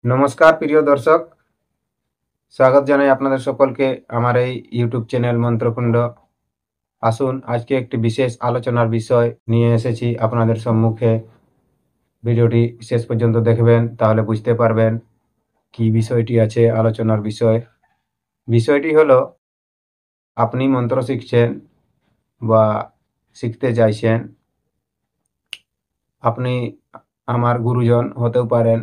নমস্কার প্রিয় দর্শক, স্বাগত জানাই আপনাদের সকলকে আমার এই ইউটিউব চ্যানেল মন্ত্রকুণ্ড। আসুন আজকে একটি বিশেষ আলোচনার বিষয় নিয়ে এসেছি আপনাদের সম্মুখে। ভিডিওটি শেষ পর্যন্ত দেখবেন, তাহলে বুঝতে পারবেন কি বিষয়টি আছে আলোচনার বিষয়। বিষয়টি হলো, আপনি মন্ত্র শিখছেন বা শিখতে চাইছেন, আপনি আমার গুরুজন হতেও পারেন।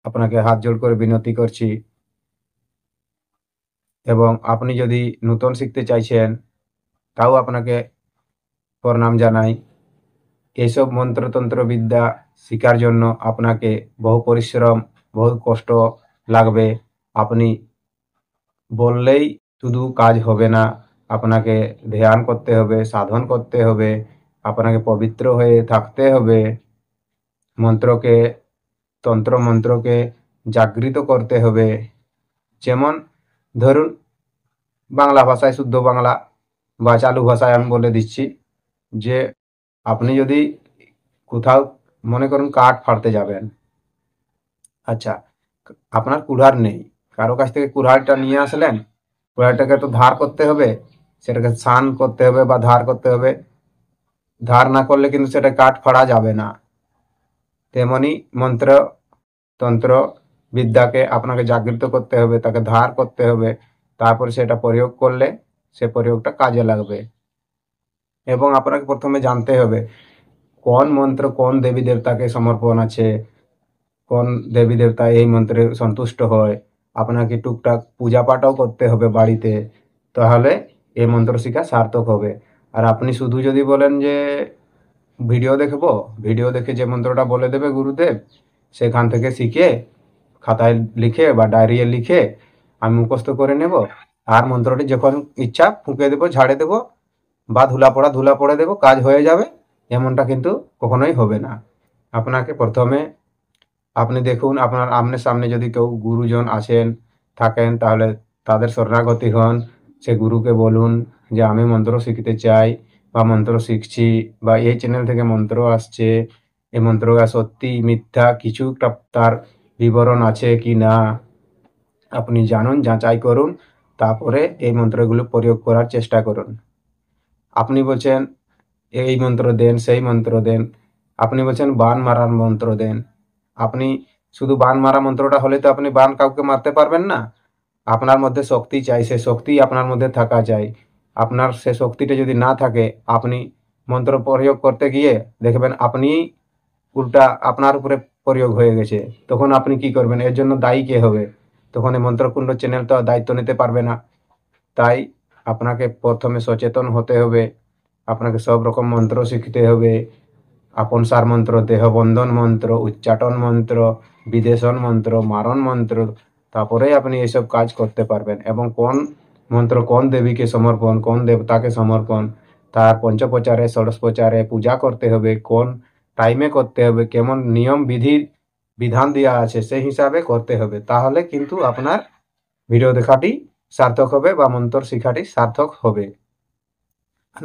আপনাকে হাত জোড় করে বিনতি করছি, এবং আপনি যদি নূতন শিখতে চাইছেন তাও আপনাকে প্রণাম জানাই। এইসব মন্ত্রতন্ত্র বিদ্যা শেখার জন্য আপনাকে বহু পরিশ্রম, বহু কষ্ট লাগবে। আপনি বললেই শুধু কাজ হবে না, আপনাকে ধ্যান করতে হবে, সাধন করতে হবে, আপনাকে পবিত্র হয়ে থাকতে হবে, মন্ত্রকে, তন্ত্র মন্ত্রকে জাগৃত করতে হবে। যেমন ধরুন, বাংলা ভাষায়, শুদ্ধ বাংলা বা চালু ভাষায় আমি বলে দিচ্ছি যে আপনি যদি কোথাও মনে করুন কাঠ ফাড়তে যাবেন, আচ্ছা, আপনার কুড়ার নেই, কারো কাছ থেকে কুড়ালটা নিয়ে আসলেন, কুড়ালটাকে তো ধার করতে হবে, সেটাকে স্নান করতে হবে বা ধার করতে হবে। ধার না করলে কিন্তু সেটা কাঠ ফাড়া যাবে না। তেমনি মন্ত্র তন্ত্র বিদ্যাকে আপনাকে জাগৃত করতে হবে, তাকে ধার করতে হবে, তারপরে সেটা প্রয়োগ করলে সে প্রয়োগটা কাজে লাগবে। এবং আপনাকে প্রথমে জানতে হবে কোন মন্ত্র কোন দেবী দেবতাকে সমর্পণ আছে, কোন দেবী দেবতা এই মন্ত্রে সন্তুষ্ট হয়। আপনাকে টুকটাক পূজা পাঠও করতে হবে বাড়িতে, তাহলে এই মন্ত্র শিক্ষা সার্থক হবে। আর আপনি শুধু যদি বলেন যে ভিডিও দেখবো, ভিডিও দেখে যে মন্ত্রটা বলে দেবে গুরুদেব, সেখান থেকে শিখে খাতায় লিখে বা ডায়েরিয়ে লিখে আমি মুখস্থ করে নেব, আর মন্ত্রটি যখন ইচ্ছা ফুঁকে দেবো, ঝাড়ে দেবো, বা ধুলা পড়ে দেবো, কাজ হয়ে যাবে, এমনটা কিন্তু কখনোই হবে না। আপনাকে প্রথমে, আপনি দেখুন আপনার আমনে সামনে যদি কেউ গুরুজন আছেন থাকেন, তাহলে তাদের শরণাগতি হন। সে গুরুকে বলুন যে আমি মন্ত্র শিখতে চাই বা মন্ত্র শিখছি, বা এই চ্যানেল থেকে মন্ত্র আসছে, এই মন্ত্রটা সত্যি মিথ্যা কিছু তার বিবরণ আছে কি না আপনি জানুন, যাচাই করুন, তারপরে এই মন্ত্রগুলো প্রয়োগ করার চেষ্টা করুন। আপনি বলছেন এই মন্ত্র দেন, সেই মন্ত্র দেন, আপনি বলছেন বান মারার মন্ত্র দেন। আপনি শুধু বান মারা মন্ত্রটা হলে তো আপনি বান কাউকে মারতে পারবেন না। আপনার মধ্যে শক্তি চাই, সে শক্তি আপনার মধ্যে থাকা চাই। আপনার সে শক্তিটা যদি না থাকে, আপনি মন্ত্র প্রয়োগ করতে গিয়ে দেখবেন আপনি উল্টা আপনার উপরে প্রয়োগ হয়ে গেছে, তখন আপনি কি করবেন? এর জন্য দায়ী কে হবে? তখন এই মন্ত্রকুণ্ড চ্যানেল তো দায়িত্ব নিতে পারবে না। তাই আপনাকে প্রথমে সচেতন হতে হবে, আপনাকে সব রকম মন্ত্র শিখতে হবে। আপনসার মন্ত্র, দেহবন্ধন মন্ত্র, উচ্চাটন মন্ত্র, বিদেশন মন্ত্র, মারণ মন্ত্র, তারপরেই আপনি এইসব কাজ করতে পারবেন। এবং কোন মন্ত্র কোন দেবীকে সমর্পণ, কোন দেবতাকে সমর্পণ, তার পঞ্চপ্রচারে ষোড়শপ্রচারে পূজা করতে হবে, কোন টাইমে করতে হবে, কেমন নিয়ম বিধি বিধান দেওয়া আছে সেই হিসাবে করতে হবে। তাহলে কিন্তু আপনার ভিডিও দেখাটি সার্থক হবে বা মন্ত্র শিখাটি সার্থক হবে।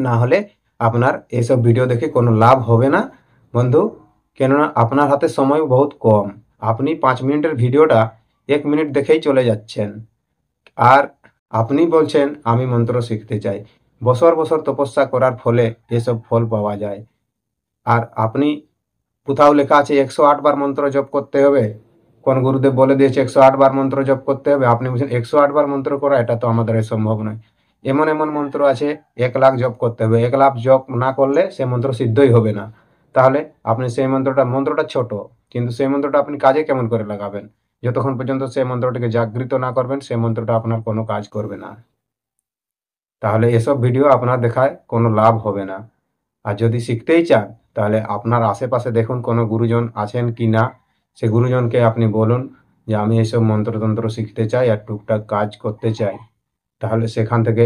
না হলে আপনার এইসব ভিডিও দেখে কোনো লাভ হবে না বন্ধু। কেননা আপনার হাতে সময় বহুত কম, আপনি 5 মিনিটের ভিডিওটা 1 মিনিট দেখেই চলে যাচ্ছেন। আর আপনি বলছেন আমি মন্ত্র শিখতে চাই, বছর বছর তপস্যা করার ফলে এসব ফল পাওয়া যায়। আর আপনি, কোথাও লেখা আছে 108 বার মন্ত্র জপ করতে হবে, কোন গুরুদেব বলে দিয়েছে 108 বার মন্ত্র জপ করতে হবে, আপনি বলছেন 108 বার মন্ত্র করা এটা তো আমাদের সম্ভব নয়। এমন এমন মন্ত্র আছে 1 লাখ জপ করতে হবে, 1 লাখ জপ না করলে সে মন্ত্র সিদ্ধই হবে না। তাহলে আপনি সেই মন্ত্রটা ছোট, কিন্তু সেই মন্ত্রটা আপনি কাজে কেমন করে লাগাবেন? যতক্ষণ পর্যন্ত সেই মন্ত্রটিকে জাগৃত না করবেন, সেই মন্ত্রটা আপনার কোনো কাজ করবে না। তাহলে এসব ভিডিও আপনার দেখায় কোনো লাভ হবে না। আর যদি শিখতেই চান, তাহলে আপনার আশেপাশে দেখুন কোনো গুরুজন আছেন কি না, সে গুরুজনকে আপনি বলুন যে আমি এইসব মন্ত্রতন্ত্র শিখতে চাই আর টুকটাক কাজ করতে চাই। তাহলে সেখান থেকে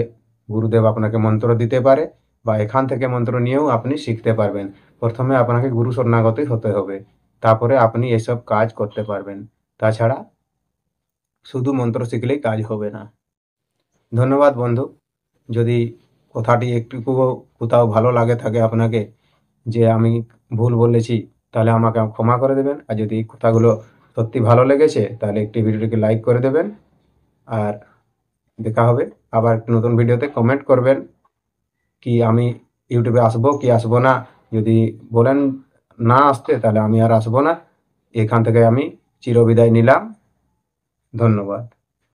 গুরুদেব আপনাকে মন্ত্র দিতে পারে, বা এখান থেকে মন্ত্র নিয়েও আপনি শিখতে পারবেন। প্রথমে আপনাকে গুরু শরণাগত হতে হবে, তারপরে আপনি এসব কাজ করতে পারবেন। তাছাড়া শুধু মন্ত্র শিখলেই কাজ হবে না। ধন্যবাদ বন্ধু। যদি কথাটি একটুকুও কোথাও ভালো লাগে থাকে আপনাকে, যে আমি ভুল বলেছি, তাহলে আমাকে ক্ষমা করে দেবেন। আর যদি কথাগুলো সত্যি ভালো লেগেছে তাহলে একটি ভিডিওটিকে লাইক করে দেবেন। আর দেখা হবে আবার একটি নতুন ভিডিওতে। কমেন্ট করবেন কি আমি ইউটিউবে আসবো কি আসবো না। যদি বলেন না আসতে তাহলে আমি আর আসবো না। এখান থেকে আমি চিরবিদায় নিলাম। ধন্যবাদ।